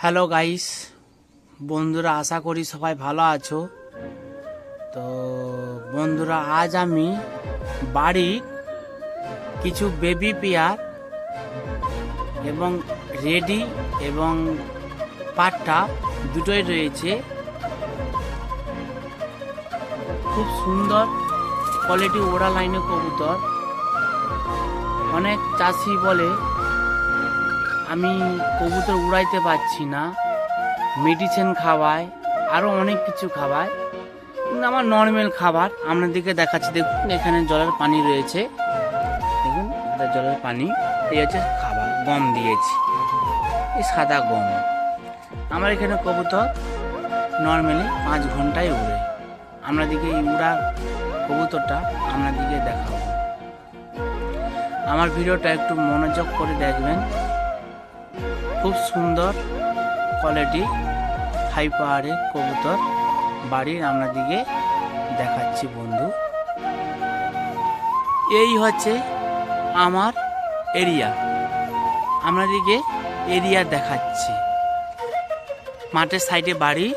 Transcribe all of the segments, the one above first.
Hello guys, বন্ধুরা, আশা করি সবাই ভালো আছো। তো বন্ধুরা, আজ আমি বাড়ির কিছু বেবি পেয়ার এবং রেডি এবং পাঠা দুটোই রয়েছে। খুব সুন্দর কোয়ালিটি ওড়া লাইনে কবুতর। অনেক চাষি বলে আমি কবুতর উড়াইতে পারছি না, মেডিসিন খাওয়ায়, আরও অনেক কিছু খাওয়ায়, কিন্তু আমার নর্মাল খাবার আপনাদেরকে দেখাচ্ছি। দেখুন, এখানে জলের পানি রয়েছে, দেখুন এটা জলের পানি। এই হচ্ছে খাবার, গম দিয়েছি, এই সাদা গম। আমার এখানে কবুতর নর্মালি 5 ঘন্টায় উড়ে। আপনাদেরকে এই উড়া কবুতরটা আপনাদেরকে দেখাবো। আমার ভিডিওটা একটু মনোযোগ করে দেখবেন। খুব সুন্দর কোয়ালিটি হাই পাহাড়ের কবুতর বাড়ির আপনাদিকে দেখাচ্ছি বন্ধু। এই হচ্ছে আমার এরিয়া, আপনাদিকে এরিয়া দেখাচ্ছি। মাঠের সাইডে বাড়ি,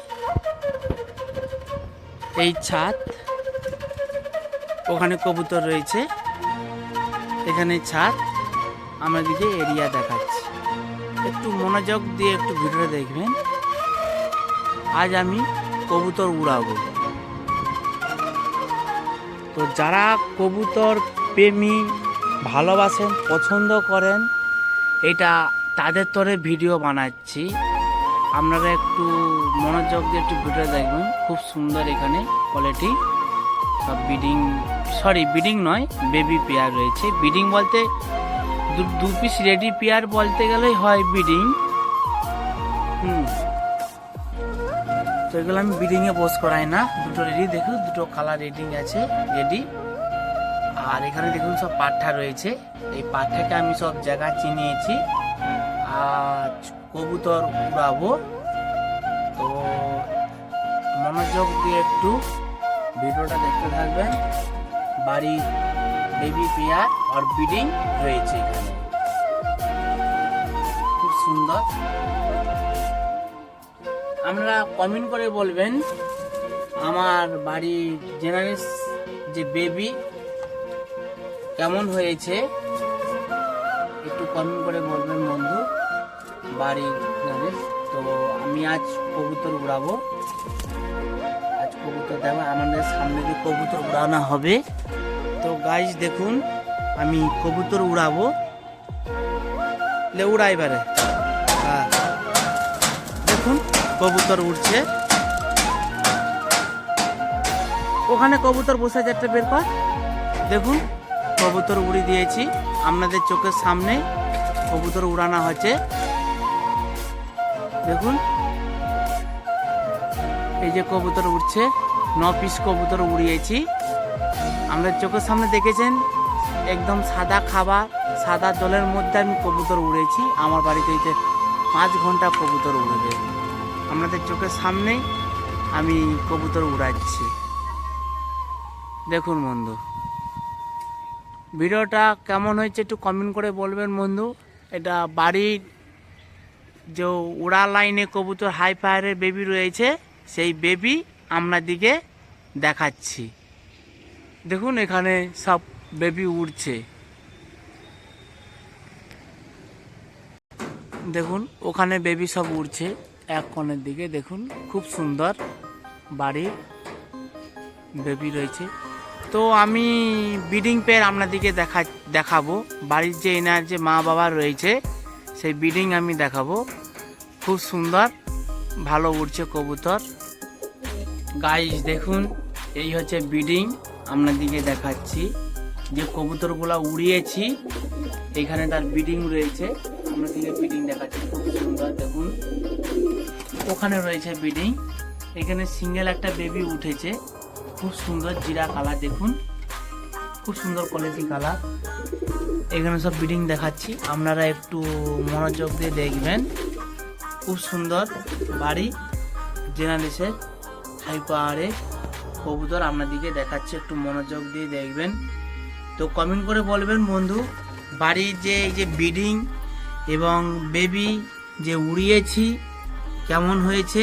এই ছাদ, ওখানে কবুতর রয়েছে, এখানে ছাদ, আপনাদিকে এরিয়া দেখাচ্ছি। একটু মনোযোগ দিয়ে একটু ভিডিওটা দেখবেন। আজ আমি কবুতর উড়াবো। তো যারা কবুতর প্রেমী, ভালোবাসেন, পছন্দ করেন, এটা তাদের তরে ভিডিও বানাচ্ছি। আপনারা একটু মনোযোগ দিয়ে একটু ভিডিও দেখবেন। খুব সুন্দর এখানে কোয়ালিটি সব বিডিং নয়, বেবি পেয়ার রয়েছে। বিডিং বলতে দু পিস রেডি পেয়ার বলতে গেলেই হয় বিডিং। তো এগুলো আমি বিডিংয়ে পোস্ট করাই না। দুটো রেডি, দেখুন দুটো কালার রেডিং আছে, রেডি। আর এখানে দেখুন সব পাঠা রয়েছে। এই পাঠাকে আমি সব জায়গা চিনিয়েছি। আর কবুতর উড়াবো। তো মনোযোগ দিয়ে একটু ভিডিওটা দেখতে থাকবেন। বাড়ির বেবি পেয়ার আর বিডিং রয়েছে এখানে, খুব সুন্দর। আপনারা কমেন্ট করে বলবেন আমার বাড়ির জেনারেস যে বেবি কেমন হয়েছে, একটু কমেন্ট করে বলবেন বন্ধু বাড়ির জেনারেস। তো আমি আজ কবুতর উড়াবো। আজ কবুতর দেখো, আমাদের সামনে যে কবুতর উড়ানো হবে। তো গাইস দেখুন, আমি কবুতর উড়াবো। উড়াই বারে, হ্যাঁ দেখুন কবুতর উড়ছে। ওখানে কবুতর বসে আছে, একটা বের কর। দেখুন কবুতর উড়িয়ে দিয়েছি, আপনাদের চোখের সামনে কবুতর উড়ানো হচ্ছে। দেখুন এই যে কবুতর উড়ছে, 9 পিস কবুতর উড়িয়েছি। আমাদের চোখের সামনে দেখেছেন, একদম সাদা খাবার, সাদা জলের মধ্যে আমি কবুতর উড়েছি। আমার বাড়িতে এই যে 5 ঘন্টা কবুতর উড়বে। আপনাদের চোখের সামনেই আমি কবুতর উড়াচ্ছি। দেখুন বন্ধু, ভিডিওটা কেমন হয়েছে একটু কমেন্ট করে বলবেন বন্ধু। এটা বাড়ির যে উড়া লাইনে কবুতর হাই ফায়ারের বেবি রয়েছে, সেই বেবি আপনাদিকে দেখাচ্ছি। দেখুন এখানে সব বেবি উড়ছে। দেখুন ওখানে বেবি সব উড়ছে এক কোণের দিকে। দেখুন খুব সুন্দর বাড়ির বেবি রয়েছে। তো আমি ব্রিডিং পেয়ার আপনাদেরকে দেখাবো। বাড়ির যে এনার যে মা বাবা রয়েছে, সেই ব্রিডিং আমি দেখাবো। খুব সুন্দর ভালো উড়ছে কবুতর। গাইস দেখুন, এই হচ্ছে ব্রিডিং, আপনাদেরকে দেখাচ্ছি। যে কবুতরগুলো উড়িয়েছি এখানে তার ব্রিডিং রয়েছে, আপনাদেরকে ব্রিডিং দেখাচ্ছি। খুব সুন্দর দেখুন, ওখানে রয়েছে ব্রিডিং। এখানে সিঙ্গেল একটা বেবি উঠেছে, খুব সুন্দর জিরা কালার। দেখুন খুব সুন্দর কোয়ালিটি কালার। এখানে সব ব্রিডিং দেখাচ্ছি, আপনারা একটু মনোযোগ দিয়ে দেখবেন। খুব সুন্দর বাড়ি জেনারেসের হাই পাহাড়ে কবুতর আপনাদেরকে দেখাচ্ছি, একটু মনোযোগ দিয়ে দেখবেন। তো কমেন্ট করে বলবেন বন্ধু, বাড়ির যে এই যে ব্রিডিং এবং বেবি যে উড়িয়েছি কেমন হয়েছে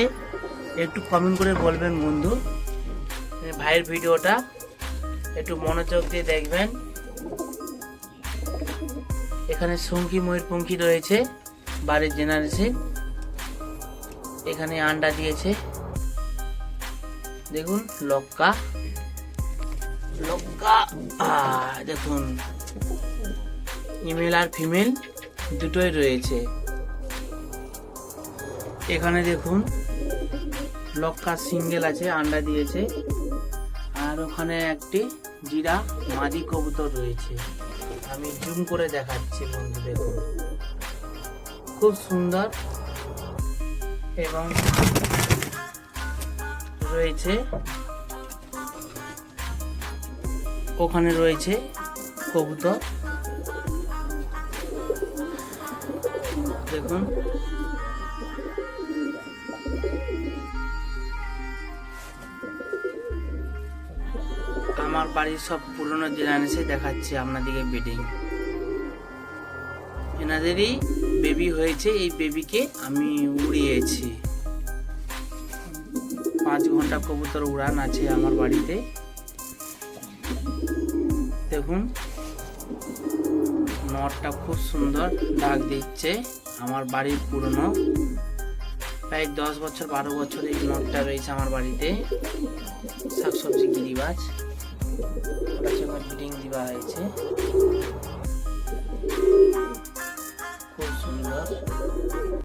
একটু কমেন্ট করে বলবেন বন্ধু। ভাইয়ের ভিডিওটা একটু মনোযোগ দিয়ে দেখবেন। এখানে শঙ্কি ময়ূরপঙ্খী রয়েছে, বাড়ির জেনারেশন। এখানে আন্ডা দিয়েছে, দেখুন লক্কা লক্কা। দেখুন ইমেল আর ফিমেল দুটোই রয়েছে। এখানে দেখুন লক্কা সিঙ্গেল আছে, আন্ডা দিয়েছে। আর ওখানে একটি জিরা মাদি কবুতর রয়েছে, আমি জুম করে দেখাচ্ছি বন্ধু। দেখুন খুব সুন্দর। এবং রয়েছে ওখানে রয়েছে কবুতর, দেখুন। আমার বাড়ির সব পুরনো জেনারেশন দেখাচ্ছি আপনাদেরকে ব্রিডিং। এনাদেরই বেবি হয়েছে, এই বেবিকে আমি উড়িয়েছি। 5 ঘন্টা কবুতর উড়ান আছে আমার বাড়িতে। দেখুন নটটা খুব সুন্দর ডাক দিচ্ছে। আমার বাড়ির পুরনো, প্রায় 10 বছর 12 বছর এই নটটা রয়েছে আমার বাড়িতে। শাকসবজি গিরিবাজ, ওটা সঙ্গে ব্রিডিং দেওয়া হয়েছে, খুব সুন্দর।